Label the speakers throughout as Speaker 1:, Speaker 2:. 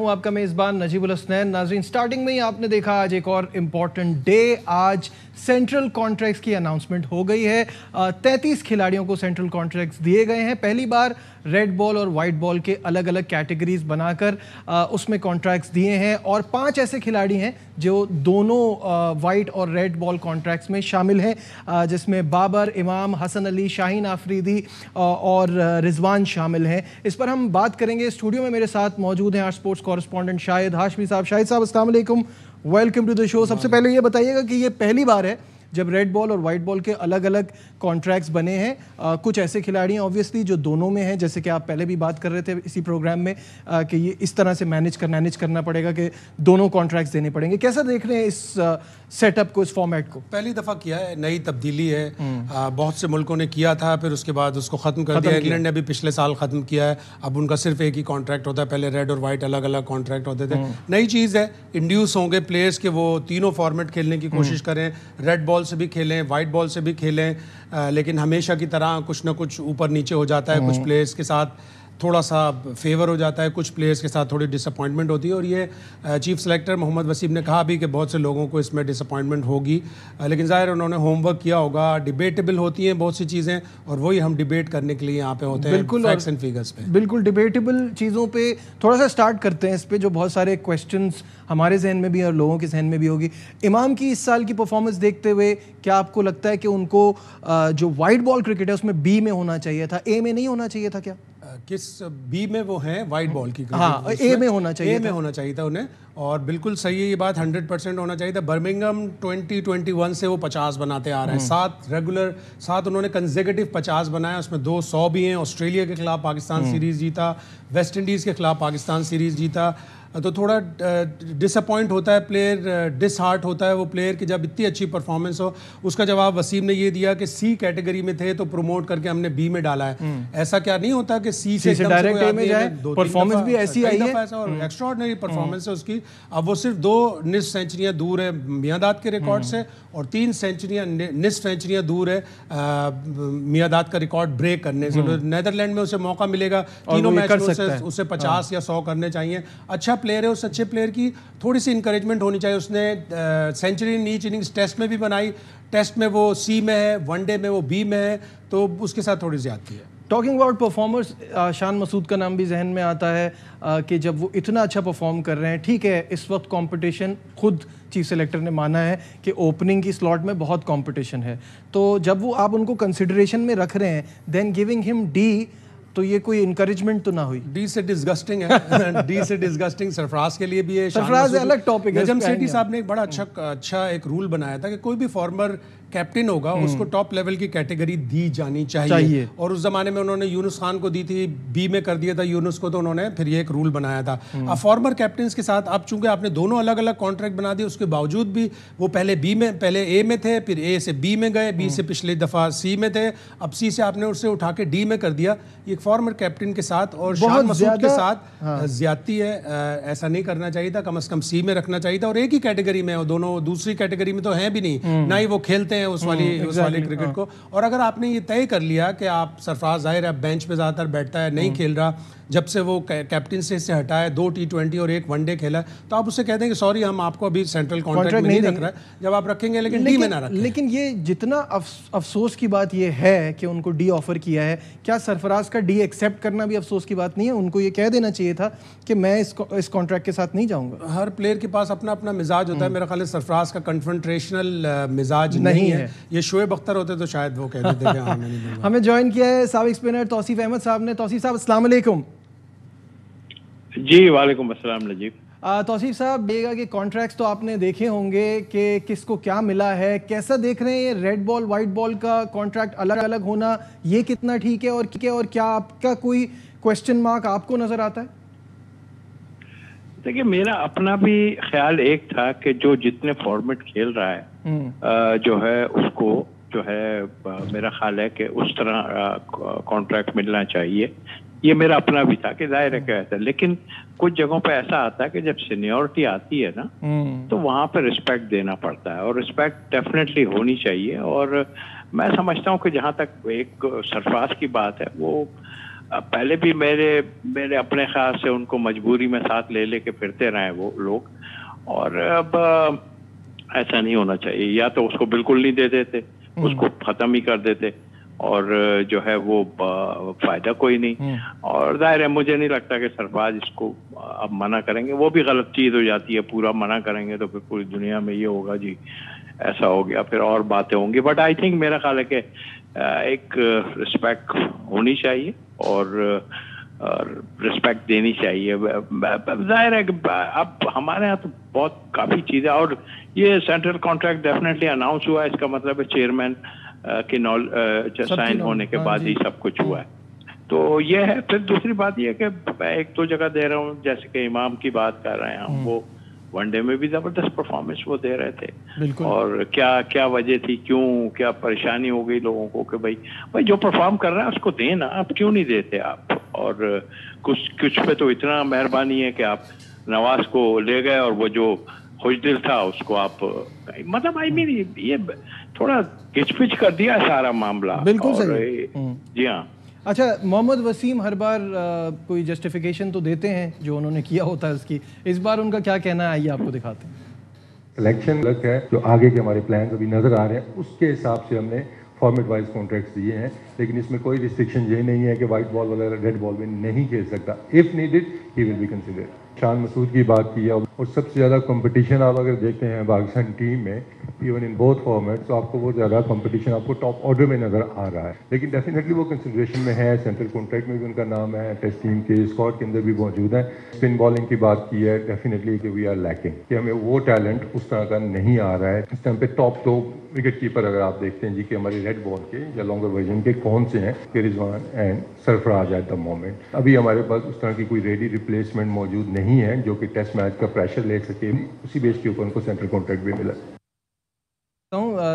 Speaker 1: हूँ आपका मेज़बान नजीबुल हसनैन। नाज़रीन, स्टार्टिंग में ही आपने देखा आज एक और इम्पॉर्टेंट डे, आज सेंट्रल कॉन्ट्रैक्ट्स की अनाउंसमेंट हो गई है। 33 खिलाड़ियों को सेंट्रल कॉन्ट्रैक्ट्स दिए गए हैं। पहली बार रेड बॉल और वाइट बॉल के अलग अलग कैटेगरीज बनाकर उसमें कॉन्ट्रैक्ट्स दिए हैं और 5 ऐसे खिलाड़ी हैं जो दोनों वाइट और रेड बॉल कॉन्ट्रैक्ट्स में शामिल हैं, जिसमें बाबर, इमाम, हसन अली, शाहीन आफरीदी और रिजवान शामिल हैं। इस पर हम बात करेंगे। स्टूडियो में मेरे साथ मौजूद हैं our sports correspondent Shahid Hashmi साहब। शाहिद साहब, अस्सलाम वालेकुम, वेलकम टू द शो। सबसे पहले ये बताइएगा कि ये पहली बार है जब रेड बॉल और वाइट बॉल के अलग अलग कॉन्ट्रैक्ट्स बने हैं। कुछ ऐसे खिलाड़ी हैं ऑब्वियसली जो दोनों में हैं, जैसे कि आप पहले भी बात कर रहे थे इसी प्रोग्राम में कि ये इस तरह से मैनेज करना पड़ेगा कि दोनों कॉन्ट्रैक्ट्स देने पड़ेंगे। कैसा देख रहे हैं इस सेटअप को, इस फॉर्मेट को?
Speaker 2: पहली दफ़ा किया है, नई तब्दीली है। बहुत से मुल्कों ने किया था, फिर उसके बाद उसको ख़त्म कर दिया। इंग्लैंड ने भी पिछले साल ख़त्म किया है। अब उनका सिर्फ एक ही कॉन्ट्रैक्ट होता है, पहले रेड और वाइट अलग अलग कॉन्ट्रैक्ट होते थे। नई चीज़ है, इंड्यूस होंगे प्लेयर्स के वो तीनों फॉर्मेट खेलने की कोशिश करें। रेड बॉल से भी खेलें, वाइट बॉल से भी खेलें, लेकिन हमेशा की तरह कुछ ना कुछ ऊपर नीचे हो जाता है। कुछ प्लेयर्स के साथ थोड़ा सा फेवर हो जाता है, कुछ प्लेयर्स के साथ थोड़ी डिसअपॉइंटमेंट होती है। और ये चीफ सेलेक्टर मोहम्मद वसीम ने कहा भी कि बहुत से लोगों को इसमें डिसअपॉइंटमेंट होगी, लेकिन ज़ाहिर उन्होंने होमवर्क किया होगा। डिबेटेबल होती हैं बहुत सी चीज़ें और वही हम डिबेट करने के लिए यहाँ पे होते हैं।
Speaker 1: बिल्कुल,
Speaker 2: फैक्ट्स एंड फिगर्स पे।
Speaker 1: बिल्कुल डिबेटेबल चीज़ों पे थोड़ा सा स्टार्ट करते हैं। इस पे जो बहुत सारे क्वेश्चंस हमारे जहन में भी और लोगों के जहन में भी होगी। इमाम की इस साल की परफॉर्मेंस देखते हुए क्या आपको लगता है कि उनको जो वाइट बॉल क्रिकेट है उसमें बी में होना चाहिए था, ए में नहीं होना चाहिए था? क्या
Speaker 2: किस बी में वो हैं वाइट बॉल की?
Speaker 1: हाँ, ए में होना चाहिए,
Speaker 2: ए में होना चाहिए था उन्हें। और बिल्कुल सही है ये बात, 100% होना चाहिए था। बर्मिंघम 2021 से वो 50 बनाते आ रहे हैं। 7 उन्होंने कंसेक्यूटिव 50 बनाया, उसमें 2 100 भी हैं। ऑस्ट्रेलिया के खिलाफ पाकिस्तान सीरीज़ जीता, वेस्ट इंडीज़ के खिलाफ पाकिस्तान सीरीज़ जीता। तो थोड़ा डिसअपॉइंट होता है प्लेयर, डिसहार्ट होता है वो प्लेयर कि जब इतनी अच्छी परफॉर्मेंस हो। उसका जवाब वसीम ने ये दिया कि सी कैटेगरी में थे तो प्रमोट करके हमने बी में डाला है। ऐसा क्या नहीं होता कि सी से
Speaker 1: डायरेक्ट ए में जाए? परफॉर्मेंस भी ऐसी आई है
Speaker 2: और एक्स्ट्राऑर्डिनरी परफॉर्मेंस है उसकी। अब वो सिर्फ 2 निस्फ सेंचुरियां दूर है मियादाद के रिकॉर्ड से और 3 सेंचुरियां निस्फ सेंचुरियां दूर है मियादाद का रिकॉर्ड ब्रेक करने से। नेदरलैंड में उसे मौका मिलेगा, तीनों मैच में उसे 50 या 100 करने चाहिए। अच्छा प्लेयर है, उस अच्छे प्लेयर की थोड़ी सी इंकरेजमेंट होनी चाहिए। उसने century in each innings test में भी बनाई, टेस्ट में वो सी में है, वनडे में वो बी में है, तो उसके साथ थोड़ी ज्यादती है।
Speaker 1: Talking about performers, Shan Masood का नाम भी जहन में आता है कि जब वो इतना अच्छा परफॉर्म कर रहे हैं। ठीक है, इस वक्त कंपटीशन, खुद चीफ सेलेक्टर ने माना है कि ओपनिंग की स्लॉट में बहुत कंपटीशन है, तो जब वो आप उनको कंसिडरेशन में रख रहे हैं, देन गिविंग हिम डी, तो ये कोई इंकरेजमेंट तो ना हुई?
Speaker 2: डी से डिस्गस्टिंग है। डी से डिस्गस्टिंग सरफराज के लिए भी है।
Speaker 1: सरफराज अलग टॉपिक है।
Speaker 2: नजम सेठी साहब ने एक बड़ा अच्छा एक रूल बनाया था कि कोई भी फॉर्मर कैप्टन होगा उसको टॉप लेवल की कैटेगरी दी जानी चाहिए। और उस जमाने में उन्होंने यूनुस खान को दी थी, बी में कर दिया था यूनुस को, तो उन्होंने फिर ये एक रूल बनाया था। अब फॉर्मर कैप्टन के साथ अब चूंकि आपने दोनों अलग अलग कॉन्ट्रैक्ट बना दिए, उसके बावजूद भी वो पहले ए में थे, फिर ए से बी में गए, बी से पिछली दफा सी में थे, अब सी से आपने उससे उठा के डी में कर दिया। ये फॉर्मर कैप्टन के साथ और शान मसूद के साथ ज्यादती है। ऐसा नहीं करना चाहिए था, कम से कम सी में रखना चाहिए था। और एक ही कैटेगरी में, दोनों दूसरी कैटेगरी में तो हैं भी नहीं, ना ही वो खेलते हैं उस वाली क्रिकेट को। और अगर आपने ये तय कर लिया कि आप सरफराज ज़ाहिर है बेंच पे ज़्यादातर बैठता है, नहीं खेल रहा, जब से वो कैप्टन से हटाया, 2 T20 और 1 वनडे खेला, तो आप उससे कहते हैं कि सॉरी हम आपको अभी सेंट्रल कॉन्ट्रैक्ट में नहीं रख रहा है, जब आप रखेंगे लेकिन डी में ना रखें।
Speaker 1: लेकिन ये जितना अफसोस की बात ये है कि उनको डी ऑफर किया है, क्या सरफराज का डी एक्सेप्ट करना भी अफसोस की बात नहीं है? उनको ये कह देना चाहिए था कि मैं इस कॉन्ट्रैक्ट के साथ नहीं जाऊंगा।
Speaker 2: हर प्लेयर के पास अपना अपना मिजाज होता है। मेरा ख्याल है सरफराज का कन्फ्रंटेशनल मिजाज नहीं है। ये शोएब अख्तर होते तो शायद वो कह देते हैं।
Speaker 1: हमें ज्वाइन किया है साबिक स्पिनर तौसीफ अहमद साहब ने। तौसीफ साहब, अस्सलाम वालेकुम।
Speaker 3: जी वालेकुम अस्सलाम नजीब।
Speaker 1: तौसीफ साहब, देगा कि कॉन्ट्रैक्ट्स तो आपने देखे होंगे कि किसको क्या मिला है, कैसा देख रहे हैं ये रेड बॉल वाइट बॉल का कॉन्ट्रैक्ट अलग अलग होना, ये कितना ठीक है और क्या आपका कोई क्वेश्चन मार्क आपको नजर आता है?
Speaker 3: देखिए, मेरा अपना भी ख्याल एक था कि जो जितने फॉर्मेट खेल रहा है जो है उसको जो है मेरा ख्याल है कि उस तरह कॉन्ट्रैक्ट मिलना चाहिए। ये मेरा अपना भी था कि जाहिर है क्या है, लेकिन कुछ जगहों पे ऐसा आता है कि जब सीनियरिटी आती है ना तो वहाँ पे रिस्पेक्ट देना पड़ता है और रिस्पेक्ट डेफिनेटली होनी चाहिए। और मैं समझता हूँ कि जहाँ तक एक सरफराज की बात है, वो पहले भी मेरे अपने ख्याल से उनको मजबूरी में साथ ले लेके फिरते रहे वो लोग, और अब ऐसा नहीं होना चाहिए। या तो उसको बिल्कुल नहीं दे देते, उसको खत्म ही कर देते, और जो है वो फायदा कोई नहीं। और जाहिर है मुझे नहीं लगता कि सरफराज इसको अब मना करेंगे, वो भी गलत चीज़ हो जाती है। पूरा मना करेंगे तो फिर पूरी दुनिया में ये होगा जी ऐसा हो गया, फिर और बातें होंगी। बट आई थिंक मेरा ख्याल है कि एक रिस्पेक्ट होनी चाहिए और रिस्पेक्ट देनी चाहिए। जाहिर है कि अब हमारे यहाँ तो बहुत काफ़ी चीज़ें, और ये सेंट्रल कॉन्ट्रैक्ट डेफिनेटली अनाउंस हुआ है, इसका मतलब है चेयरमैन के साइन होने के बाद ही सब कुछ हुआ है, तो ये है। फिर दूसरी बात ये है कि मैं एक दो जगह दे रहा हूँ, जैसे कि इमाम की बात कर रहे हैं हम, वो वनडे में भी जबरदस्त परफॉर्मेंस वो दे रहे थे, और क्या वजह थी, क्या परेशानी हो गई लोगों को कि भाई जो परफॉर्म कर रहा है उसको देना, आप क्यों नहीं देते आप। और कुछ पे तो इतना मेहरबानी है कि आप नवाज को ले गए, और वो जो खुशदिल था उसको आप, मतलब आई मीन ये थोड़ा किचपिच कर दिया सारा मामला।
Speaker 1: बिल्कुल सही।
Speaker 3: जी हाँ।
Speaker 1: अच्छा, मोहम्मद वसीम हर बार कोई जस्टिफिकेशन तो देते हैं जो उन्होंने किया होता है उसकी, इस बार उनका क्या कहना है आइए आपको दिखाते हैं।
Speaker 4: सिलेक्शन अलग है, जो आगे के हमारे प्लान अभी नज़र आ रहे हैं उसके हिसाब से हमने फॉर्मेट वाइज कॉन्ट्रैक्ट्स दिए हैं, लेकिन इसमें कोई रिस्ट्रिक्शन ये नहीं है कि वाइट बॉल वगैरह रेड बॉल में नहीं खेल सकता। If needed he will be considered. Shan Masood की बात की है, और सबसे ज़्यादा कंपटीशन आप अगर देखते हैं पाकिस्तान टीम में, इवन इन बोथ फॉर्मेट, तो आपको बहुत ज़्यादा कंपटीशन आपको टॉप ऑर्डर में नज़र आ रहा है। लेकिन डेफिनेटली वो कंसिडरेशन में है, सेंट्रल कॉन्ट्रैक्ट में भी उनका नाम है, टेस्ट टीम के स्क्वाड के अंदर भी मौजूद है। स्पिन बॉलिंग की बात की है, डेफिनेटली कि वी आर लैकिंग, कि हमें वो टैलेंट उस तरह का नहीं आ रहा है। इस टाइम पे टॉप दो विकेट कीपर अगर आप देखते हैं जी कि हमारे रेड बॉल के या लॉन्गर वर्जन के कौन से हैं, कि Rizwan and Sarfaraz at the moment. अभी हमारे पास उस तरह की कोई रेडी रिप्लेसमेंट मौजूद नहीं है जो कि टेस्ट मैच का प्रेशर ले सके। उसी बेस के ऊपर उनको सेंट्रल कॉन्ट्रैक्ट भी मिला।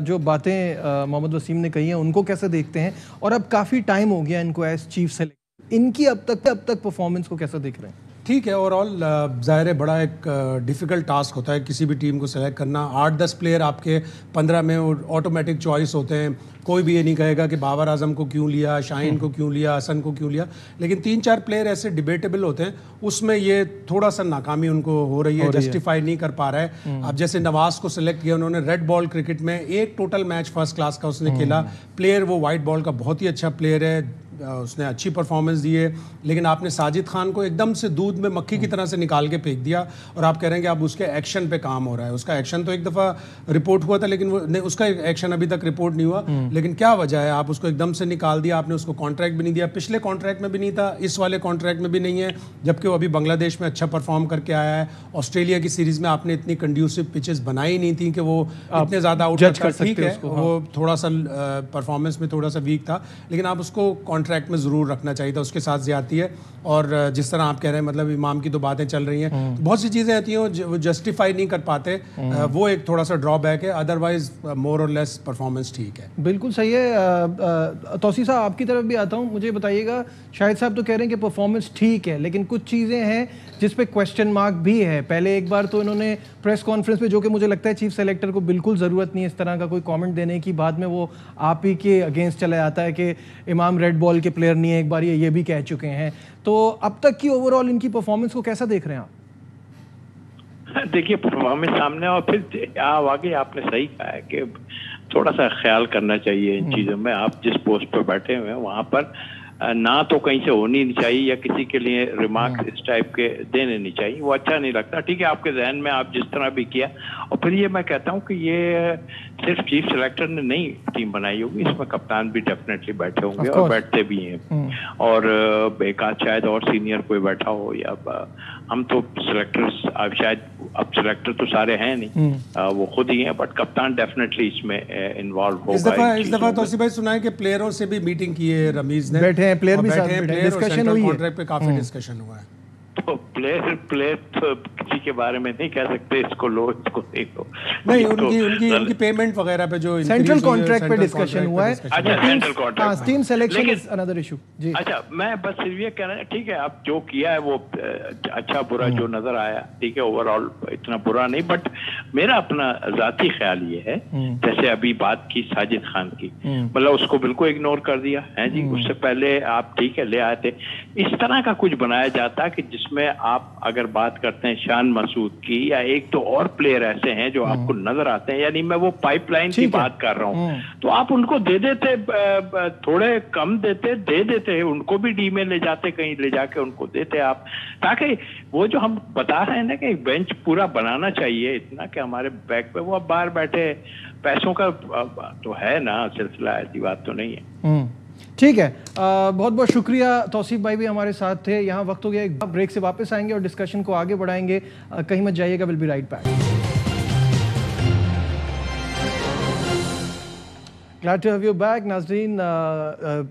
Speaker 1: जो बातें मोहम्मद वसीम ने कही हैं उनको कैसे देखते हैं, और अब काफ़ी टाइम हो गया इनको एज चीफ सेलेक्टर, इनकी अब तक परफॉर्मेंस को कैसे देख रहे हैं?
Speaker 2: ठीक है, ओवरऑल ज़ाहिर है बड़ा एक डिफ़िकल्ट टास्क होता है किसी भी टीम को सेलेक्ट करना। 8-10 प्लेयर आपके 15 में ऑटोमेटिक चॉइस होते हैं। कोई भी ये नहीं कहेगा कि बाबर आजम को क्यों लिया, शाहीन को क्यों लिया, हसन को क्यों लिया, लेकिन 3-4 प्लेयर ऐसे डिबेटेबल होते हैं, उसमें ये थोड़ा सा नाकामी उनको हो रही है, जस्टिफाई नहीं कर पा रहा है। अब जैसे नवाज को सिलेक्ट किया उन्होंने रेड बॉल क्रिकेट में, एक टोटल मैच फर्स्ट क्लास का उसने खेला। प्लेयर वो वाइट बॉल का बहुत ही अच्छा प्लेयर है, उसने अच्छी परफॉर्मेंस दी है, लेकिन आपने साजिद खान को एकदम से दूध में मक्खी की तरह से निकाल के फेंक दिया, और आप कह रहे हैं कि अब उसके एक्शन पे काम हो रहा है। उसका एक्शन तो एक दफ़ा रिपोर्ट हुआ था, लेकिन वो नहीं, उसका एक्शन अभी तक रिपोर्ट नहीं हुआ। लेकिन क्या वजह है, आप उसको एकदम से निकाल दिया, आपने उसको कॉन्ट्रैक्ट भी नहीं दिया, पिछले कॉन्ट्रैक्ट में भी नहीं था, इस वाले कॉन्ट्रैक्ट में भी नहीं है, जबकि वो अभी बांग्लादेश में अच्छा परफॉर्म करके आया है। ऑस्ट्रेलिया की सीरीज़ में आपने इतनी कंड्यूसिव पिचेस बनाई नहीं थी कि वो इतने ज़्यादा आउट कर सकते। ठीक है, वो थोड़ा सा परफॉर्मेंस में थोड़ा सा वीक था, लेकिन आप उसको कॉन्ट्रैक्ट में ज़रूर रखना चाहिए था, उसके साथ ज़्यादती है। और जिस तरह आप कह रहे हैं, मतलब इमाम की तो बातें चल रही हैं, तो बहुत सी चीज़ें आती हैं वो जस्टिफाई नहीं कर पाते, वो एक थोड़ा सा ड्रॉबैक है। अदरवाइज मोर और लेस परफॉर्मेंस ठीक है।
Speaker 1: बिल्कुल सही है। तौसीफ साहब आपकी तरफ भी आता हूँ, मुझे बताइएगा, शाहिद साहब तो कह रहे हैं कि परफॉर्मेंस ठीक है, लेकिन कुछ चीज़ें हैं जिस पे क्वेश्चन मार्क भी है। पहले एक बार तो इन्होंने प्रेस कॉन्फ्रेंस में, जो कि मुझे लगता है चीफ सेलेक्टर को बिल्कुल ज़रूरत नहीं है इस तरह का कोई कमेंट देने की, बाद में वो आप ही के अगेंस्ट चला जाता है कि इमाम रेड बॉल के प्लेयर नहीं है, एक बार ये भी कह चुके हैं। तो अब तक की ओवरऑल इनकी परफॉर्मेंस को कैसा देख रहे हैं आप?
Speaker 3: देखिए, परफॉर्मेंस सामने, और फिर आगे आपने सही कहा है कि थोड़ा सा ख्याल करना चाहिए इन चीज़ों में। आप जिस पोस्ट पर बैठे हुए हैं वहाँ पर ना तो कहीं से होनी नहीं चाहिए, या किसी के लिए रिमार्क्स इस टाइप के देने नहीं चाहिए, वो अच्छा नहीं लगता। ठीक है, आपके जहन में आप जिस तरह भी किया। और फिर ये मैं कहता हूँ कि ये सिर्फ चीफ सेलेक्टर ने नहीं टीम बनाई होगी, इसमें कप्तान भी डेफिनेटली बैठे होंगे और बैठते भी हैं, और एक आध शायद और सीनियर कोई बैठा हो, या हम तो सिलेक्टर्स शायद, अब सिलेक्टर तो सारे हैं नहीं, वो खुद ही हैं, बट कप्तान डेफिनेटली इसमें इन्वॉल्व होगा।
Speaker 2: इस दफा तो भाई सुना है कि प्लेयरों से भी मीटिंग की है रमीज ने,
Speaker 1: बैठे हैं प्लेयर भी साथ,
Speaker 2: डिस्कशन हुई है, कॉन्ट्रैक्ट पे काफी डिस्कशन हुआ है।
Speaker 3: तो प्लेयर तो किसी के बारे में नहीं कह सकते इसको लो इसको नहीं लो।
Speaker 2: नहीं, उनकी पेमेंट वगैरह पे जो
Speaker 1: सेंट्रल कॉन्ट्रैक्ट पे डिस्कशन हुआ है।
Speaker 3: अच्छा, central contract,
Speaker 1: team selection is another issue जी।
Speaker 3: अच्छा, मैं बस सिर्फ ये कह रहा हूँ, ठीक है आप जो किया है वो अच्छा बुरा जो नजर आया, ठीक है, ओवरऑल इतना बुरा नहीं, बट मेरा अपना जाती ख्याल ये है, जैसे अभी बात की साजिद खान की, मतलब उसको बिल्कुल इग्नोर कर दिया है जी। उससे पहले आप ठीक है ले आए थे, इस तरह का कुछ बनाया जाता कि जिसमें आप अगर बात करते हैं शान मसूद की या एक तो और प्लेयर ऐसे हैं जो आपको नजर आते हैं, यानी मैं वो पाइपलाइन की बात कर रहा हूँ, तो आप उनको दे देते, थोड़े कम दे देते उनको भी डी में ले जाते, कहीं ले जाके उनको देते आप, ताकि वो जो हम बता रहे हैं ना कि बेंच पूरा बनाना चाहिए इतना कि हमारे बैक पे वो अब बाहर बैठे, पैसों का तो है ना सिलसिला, ऐसी बात तो नहीं है।
Speaker 1: ठीक है, बहुत बहुत शुक्रिया। तौसीफ भाई भी हमारे साथ थे। यहाँ वक्त हो गया, एक ब्रेक से वापस आएंगे और डिस्कशन को आगे बढ़ाएंगे, कहीं मत जाइएगा, will be right back. Glad to have you back. नाज़रीन,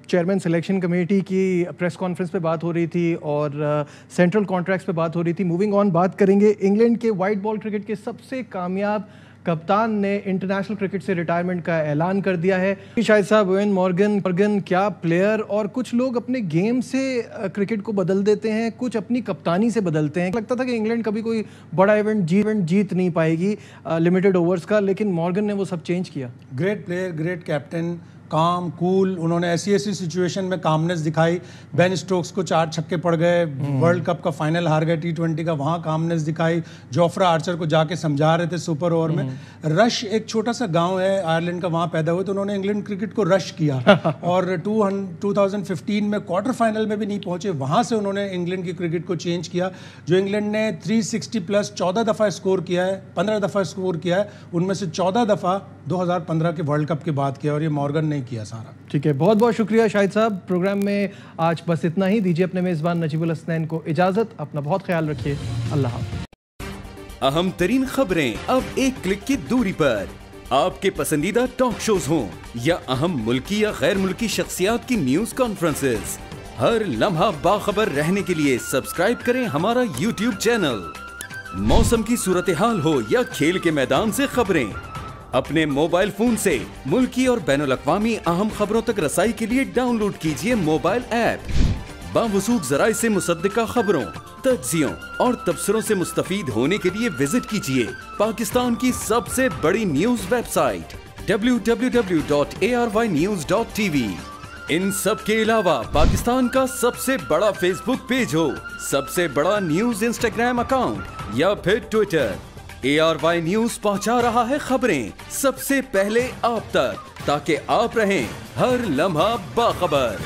Speaker 1: चेयरमैन सिलेक्शन कमेटी की प्रेस कॉन्फ्रेंस पे बात हो रही थी और सेंट्रल कॉन्ट्रैक्ट्स पे बात हो रही थी। मूविंग ऑन, बात करेंगे इंग्लैंड के वाइट बॉल क्रिकेट के सबसे कामयाब कप्तान ने इंटरनेशनल क्रिकेट से रिटायरमेंट का ऐलान कर दिया है। शाहिद साहब, ओवेन मॉर्गन क्या प्लेयर, और कुछ लोग अपने गेम से क्रिकेट को बदल देते हैं, कुछ अपनी कप्तानी से बदलते हैं। लगता था कि इंग्लैंड कभी कोई बड़ा इवेंट जीत नहीं पाएगी लिमिटेड ओवर्स का, लेकिन मॉर्गन ने वो सब चेंज किया।
Speaker 2: ग्रेट प्लेयर, ग्रेट कैप्टन, काम, कूल, उन्होंने ऐसी सिचुएशन में कामनेस दिखाई। बेन स्टोक्स को 4 छक्के पड़ गए, वर्ल्ड कप का फाइनल हार गए T20 का, वहाँ कामनेस दिखाई। जोफ्रा आर्चर को जाके समझा रहे थे सुपर ओवर में। रश एक छोटा सा गांव है आयरलैंड का, वहाँ पैदा हुए, तो उन्होंने इंग्लैंड क्रिकेट को रश किया और 2015 में क्वार्टर फाइनल में भी नहीं पहुंचे। वहाँ से उन्होंने इंग्लैंड की क्रिकेट को चेंज किया। जो इंग्लैंड ने 360 प्लस 14 दफ़ा स्कोर किया है, 15 दफ़ा स्कोर किया है, उनमें से 14 दफ़ा 2015 के वर्ल्ड कप के बाद किया, और ये मॉर्गन ने किया सारा।
Speaker 1: ठीक है, बहुत बहुत शुक्रिया शाहिद साहब। प्रोग्राम में आज बस इतना ही। दीजिए अपने मेज़बान नजीबुल हसनैन को इजाज़त। अपना बहुत ख्याल रखिए। अल्लाह हाफ़िज़।
Speaker 5: अहम तरीन खबरें अब एक क्लिक की दूरी पर। आपके पसंदीदा टॉक शोज हों या अहम मुल्की या गैर मुल्की शख्सियात की न्यूज कॉन्फ्रेंसेस, हर लम्हा बाखबर रहने के लिए सब्सक्राइब करें हमारा YouTube चैनल। मौसम की सूरत हाल हो या खेल के मैदान से खबरें, अपने मोबाइल फोन से मुल्की और बैनुल अक़वामी अहम खबरों तक रसाई के लिए डाउनलोड कीजिए मोबाइल ऐप। बावसूख ज़राए से मुसद्दिक़ा खबरों, तज्ज़ियों और तबसरों से मुस्तफ़ीद होने के लिए विजिट कीजिए पाकिस्तान की सबसे बड़ी न्यूज वेबसाइट www.arYnews.tv। इन सब के अलावा पाकिस्तान का सबसे बड़ा फेसबुक पेज हो, सबसे बड़ा न्यूज इंस्टाग्राम अकाउंट या फिर ट्विटर, ARY न्यूज पहुंचा रहा है खबरें सबसे पहले आप तक, ताकि आप रहें हर लम्हा बाखबर।